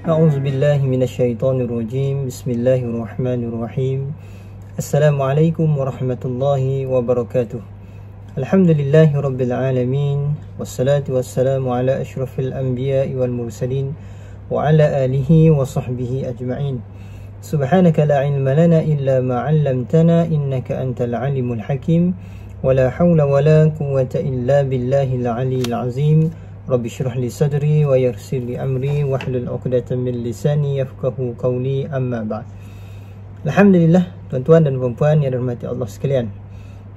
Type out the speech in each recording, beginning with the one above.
A'udzu billahi minasyaitonir rajim. Bismillahirrahmanirrahim. Assalamualaikum warahmatullahi wabarakatuh. Alhamdulillahi rabbil alamin. Wassalatu wassalamu ala asyrafil anbiya'i wal mursalin wa ala alihi wa sahbihi ajma'in. Subhanaka la ilma lana illa ma 'allamtana innaka antal alimul hakim. Wa la hawla wa la quwwata illa billahil aliyyil azim. Rabbi syrah li sadri wa yassir li amri wahlul 'uqdatam min lisani yafqahu qawli, amma ba'd. Alhamdulillah, tuan-tuan dan puan-puan yang dirahmati Allah sekalian,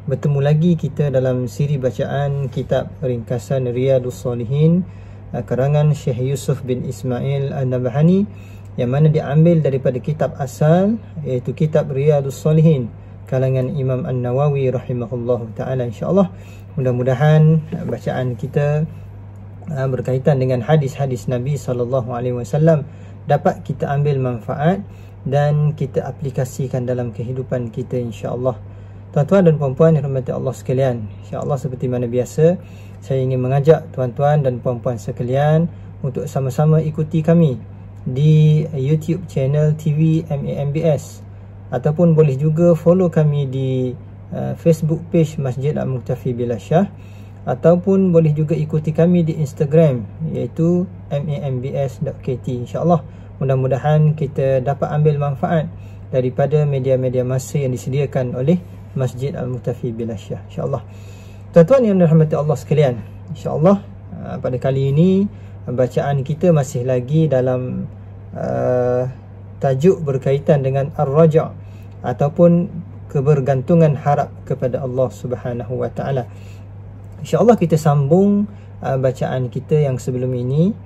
bertemu lagi kita dalam siri bacaan kitab ringkasan Riyadhus Shalihin karangan Syekh Yusuf bin Ismail An-Nabhani, yang mana diambil daripada kitab asal, iaitu kitab Riyadhus Shalihin kalangan Imam An-Nawawi rahimahullahu ta'ala. InsyaAllah mudah-mudahan bacaan kita berkaitan dengan hadis-hadis Nabi SAW dapat kita ambil manfaat dan kita aplikasikan dalam kehidupan kita, insya-Allah. Tuan-tuan dan puan-puan yang dirahmati Allah sekalian, insya-Allah seperti mana biasa, saya ingin mengajak tuan-tuan dan puan-puan sekalian untuk sama-sama ikuti kami di YouTube channel TV MAMBS, ataupun boleh juga follow kami di Facebook page Masjid Al-Muktafi Billah Shah, ataupun boleh juga ikuti kami di Instagram, iaitu mambs.kt. InsyaAllah mudah-mudahan kita dapat ambil manfaat daripada media-media masa yang disediakan oleh Masjid Al-Muktafi Billah Shah, insyaAllah. Tuan-tuan yang dirahmati Allah sekalian, insyaAllah pada kali ini bacaan kita masih lagi dalam tajuk berkaitan dengan Ar-Raja' ataupun kebergantungan harap kepada Allah Subhanahu wa ta'ala. InsyaAllah kita sambung bacaan kita yang sebelum ini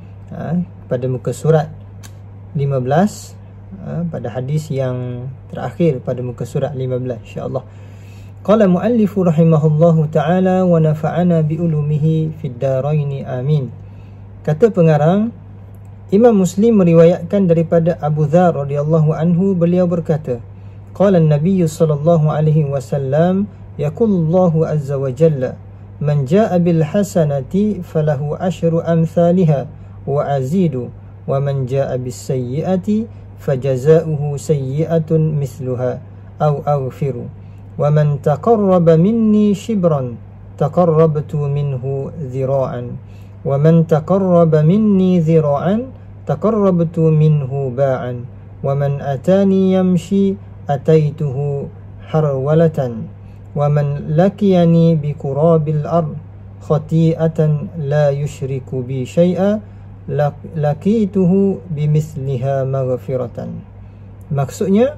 pada muka surat 15, pada hadis yang terakhir pada muka surat 15, insyaAllah. Qala muallifu rahimahullahu ta'ala wa nafa'ana bi'ulumihi fid daraini amin. Kata pengarang, Imam Muslim meriwayatkan daripada Abu Dzar radhiyallahu anhu, beliau berkata, qala an-nabiy sallallahu alaihi wasallam, yaqulullahu azza wa jalla, man jaa bil hasanati falahu asyru amsalha wa azidu, wa man jaa bis sayyiati fajazaohu sayyi'atun mithluha aw aghfiru, wa man taqarraba minni shibran taqarrabtu minhu dhira'an, wa man taqarraba minni dhira'an taqarrabtu minhu ba'an, wa man atani yamshi ataituhu harwalatan, wa man lakiyani bi qurabil ard khati'atan la yushriku bi syai'a lakituhu bimithliha maghfiratan. Maksudnya,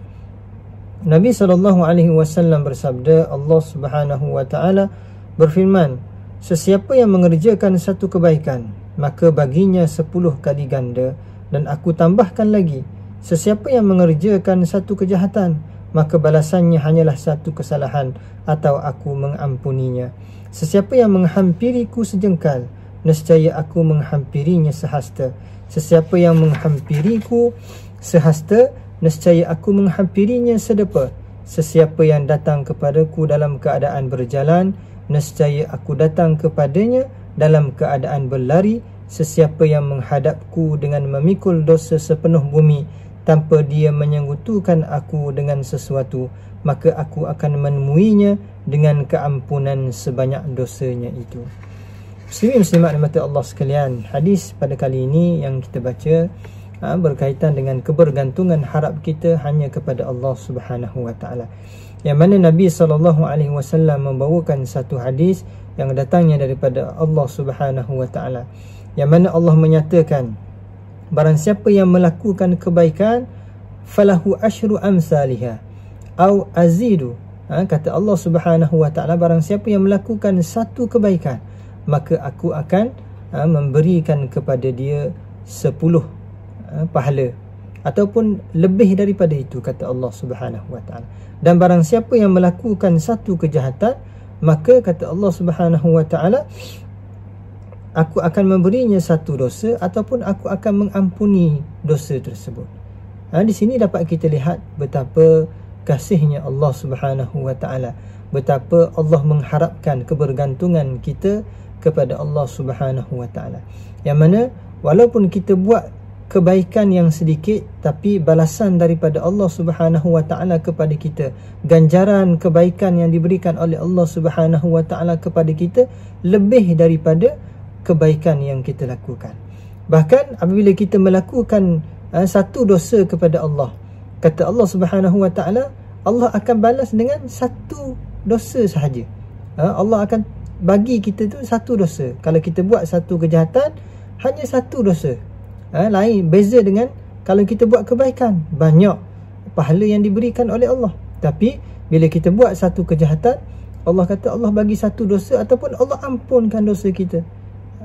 Nabi SAW bersabda, Allah Subhanahu wa ta'ala berfirman, sesiapa yang mengerjakan satu kebaikan, maka baginya 10 kali ganda, dan aku tambahkan lagi, sesiapa yang mengerjakan satu kejahatan, maka balasannya hanyalah satu kesalahan, atau aku mengampuninya. Sesiapa yang menghampiriku sejengkal, nescaya aku menghampirinya sehasta. Sesiapa yang menghampiriku sehasta, nescaya aku menghampirinya sedepa. Sesiapa yang datang kepadaku dalam keadaan berjalan, nescaya aku datang kepadanya dalam keadaan berlari. Sesiapa yang menghadapku dengan memikul dosa sepenuh bumi, tanpa dia menyekutukan aku dengan sesuatu, maka aku akan menemuinya dengan keampunan sebanyak dosanya itu. Muslimin muslimat rahmati Allah sekalian, hadis pada kali ini yang kita baca berkaitan dengan kebergantungan harap kita hanya kepada Allah Subhanahu wa ta'ala, yang mana Nabi SAW membawakan satu hadis yang datangnya daripada Allah Subhanahu wa ta'ala, yang mana Allah menyatakan, barang siapa yang melakukan kebaikan, falahu asyru amsalha au azidu. Kata Allah Subhanahu wa ta'ala, barang siapa yang melakukan satu kebaikan, maka aku akan memberikan kepada dia 10 pahala, ataupun lebih daripada itu, kata Allah Subhanahu wa ta'ala. Dan barang siapa yang melakukan satu kejahatan, maka kata Allah Subhanahu wa ta'ala, aku akan memberinya satu dosa, ataupun aku akan mengampuni dosa tersebut. Di sini dapat kita lihat betapa kasihnya Allah Subhanahu wa ta'ala, betapa Allah mengharapkan kebergantungan kita kepada Allah Subhanahu wa ta'ala, yang mana walaupun kita buat kebaikan yang sedikit, tapi balasan daripada Allah Subhanahu wa taala kepada kita, ganjaran kebaikan yang diberikan oleh Allah Subhanahu wa taala kepada kita lebih daripada kebaikan yang kita lakukan. Bahkan apabila kita melakukan satu dosa kepada Allah, kata Allah Subhanahu wa taala, Allah akan balas dengan satu dosa sahaja. Allah akan bagi kita tu satu dosa. Kalau kita buat satu kejahatan, hanya satu dosa. Lain, beza dengan kalau kita buat kebaikan, banyak pahala yang diberikan oleh Allah. Tapi bila kita buat satu kejahatan, Allah kata Allah bagi satu dosa, ataupun Allah ampunkan dosa kita.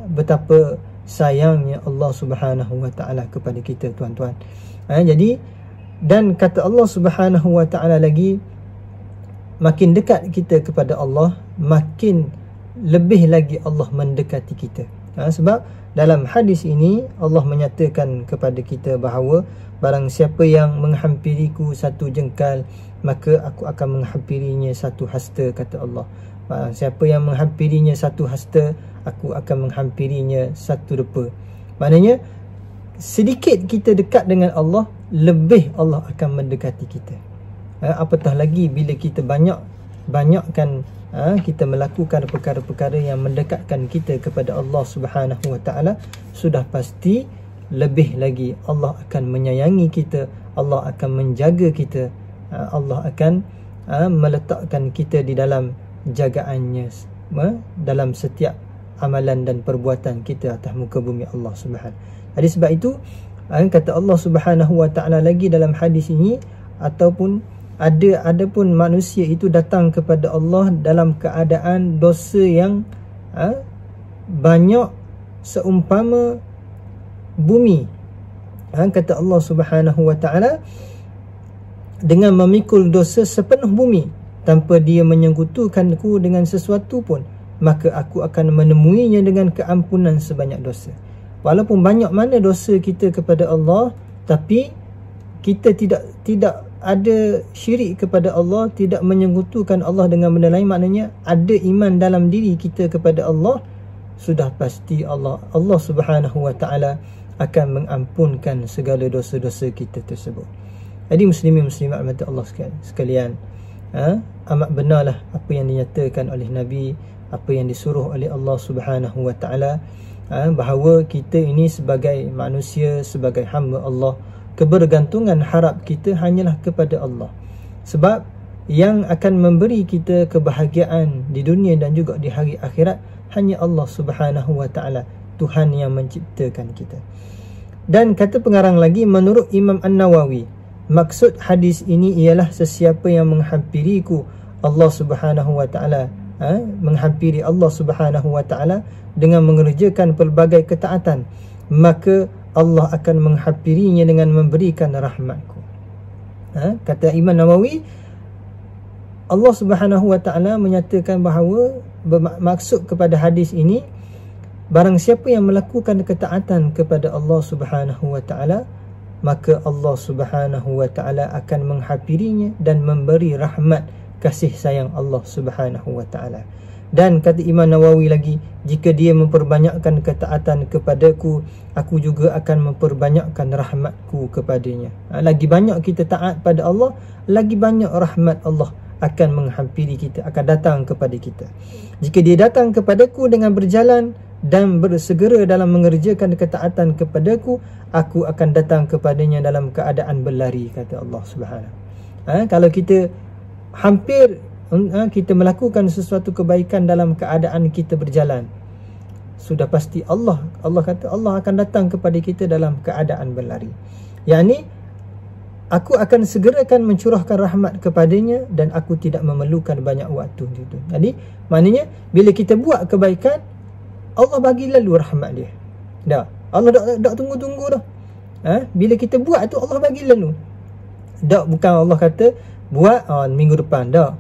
Betapa sayangnya Allah Subhanahu wa taala kepada kita, tuan-tuan. Jadi, dan kata Allah Subhanahu wa taala lagi, makin dekat kita kepada Allah, makin lebih lagi Allah mendekati kita. Sebab dalam hadis ini Allah menyatakan kepada kita bahawa barang siapa yang menghampiriku satu jengkal, maka aku akan menghampirinya satu hasta, kata Allah. Barang siapa yang menghampirinya satu hasta, aku akan menghampirinya satu rupa. Maknanya sedikit kita dekat dengan Allah, lebih Allah akan mendekati kita. Apatah lagi bila kita banyakkan kita melakukan perkara-perkara yang mendekatkan kita kepada Allah Subhanahu wa taala, sudah pasti lebih lagi Allah akan menyayangi kita, Allah akan menjaga kita, Allah akan meletakkan kita di dalam jagaannya dalam setiap amalan dan perbuatan kita atas muka bumi Allah Subhanahu. Jadi sebab itu kata Allah Subhanahu wa taala lagi dalam hadis ini, ataupun ada pun manusia itu datang kepada Allah dalam keadaan dosa yang banyak seumpama bumi. Kata Allah Subhanahu wa taala, dengan memikul dosa sepenuh bumi tanpa dia menyekutukanku dengan sesuatu pun, maka aku akan menemuinya dengan keampunan sebanyak dosa. Walaupun banyak mana dosa kita kepada Allah, tapi kita tidak ada syirik kepada Allah, tidak menyekutukan Allah dengan benda lain, maknanya ada iman dalam diri kita kepada Allah, sudah pasti Allah Subhanahu wa taala akan mengampunkan segala dosa-dosa kita tersebut. Jadi muslimin muslimat rahmat Allah sekalian, amat benarlah apa yang dinyatakan oleh Nabi, apa yang disuruh oleh Allah Subhanahu wa taala, bahawa kita ini sebagai manusia, sebagai hamba Allah, kebergantungan harap kita hanyalah kepada Allah. Sebab yang akan memberi kita kebahagiaan di dunia dan juga di hari akhirat hanya Allah Subhanahu wa taala, Tuhan yang menciptakan kita. Dan kata pengarang lagi, menurut Imam An-Nawawi, maksud hadis ini ialah sesiapa yang menghampiriku Allah Subhanahu wa taala, menghampiri Allah Subhanahu wa taala dengan mengerjakan pelbagai ketaatan, maka Allah akan menghampirinya dengan memberikan rahmatku. Kata Imam Nawawi, Allah Subhanahu wa taala menyatakan bahawa bermaksud kepada hadis ini, barang siapa yang melakukan ketaatan kepada Allah Subhanahu wa taala, maka Allah Subhanahu wa taala akan menghampirinya dan memberi rahmat kasih sayang Allah Subhanahu wa taala. Dan kata Imam Nawawi lagi, jika dia memperbanyakkan ketaatan kepadaku, aku juga akan memperbanyakkan rahmatku kepadanya. Lagi banyak kita taat pada Allah, lagi banyak rahmat Allah akan menghampiri kita, akan datang kepada kita. Jika dia datang kepadaku dengan berjalan dan bersegera dalam mengerjakan ketaatan kepadaku, aku akan datang kepadanya dalam keadaan berlari, kata Allah Subhanahu. Kalau kita hampir kita melakukan sesuatu kebaikan dalam keadaan kita berjalan, sudah pasti Allah kata Allah akan datang kepada kita dalam keadaan berlari. Yakni aku akan segerakan mencurahkan rahmat kepadanya dan aku tidak memerlukan banyak waktu itu. Jadi maknanya bila kita buat kebaikan, Allah bagi lalu rahmat dia. Dah, Allah tak tunggu-tunggu dah. Bila kita buat tu Allah bagi lalu. Tak, bukan Allah kata buat minggu depan, tak.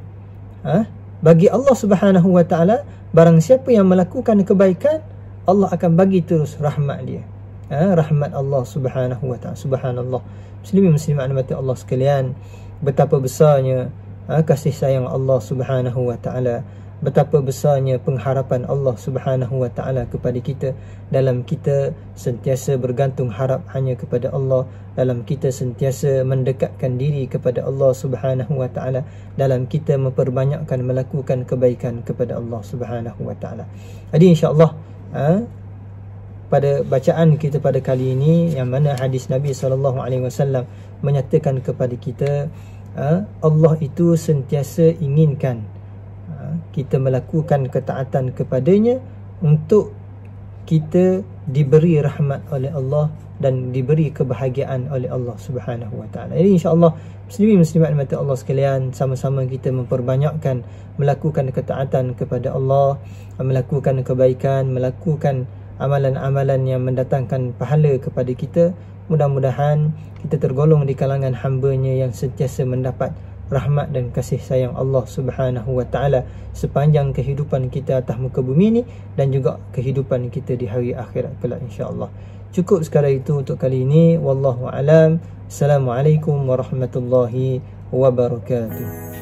Bagi Allah Subhanahu wa taala, barang siapa yang melakukan kebaikan, Allah akan bagi terus rahmat dia. Rahmat Allah Subhanahu wa taala. Subhanallah. Muslimin muslimat rahmati Allah sekalian, betapa besarnya kasih sayang Allah Subhanahu wa taala. betapa besarnya pengharapan Allah Subhanahu wa taala kepada kita, dalam kita sentiasa bergantung harap hanya kepada Allah, dalam kita sentiasa mendekatkan diri kepada Allah Subhanahu wa taala, dalam kita memperbanyakkan melakukan kebaikan kepada Allah Subhanahu wa taala. Jadi insya-Allah pada bacaan kita pada kali ini, yang mana hadis Nabi SAW menyatakan kepada kita, Allah itu sentiasa inginkan kita melakukan ketaatan kepadanya untuk kita diberi rahmat oleh Allah dan diberi kebahagiaan oleh Allah Subhanahu wa taala. Jadi insya-Allah muslimin muslimat mata Allah sekalian, sama-sama kita memperbanyakkan melakukan ketaatan kepada Allah, melakukan kebaikan, melakukan amalan-amalan yang mendatangkan pahala kepada kita. Mudah-mudahan kita tergolong di kalangan hamba-Nya yang sentiasa mendapat rahmat dan kasih sayang Allah Subhanahu wa taala sepanjang kehidupan kita atas muka bumi ini dan juga kehidupan kita di hari akhirat kelak insya-Allah. Cukup sekadar itu untuk kali ini. Wallahu alam. Assalamualaikum warahmatullahi wabarakatuh.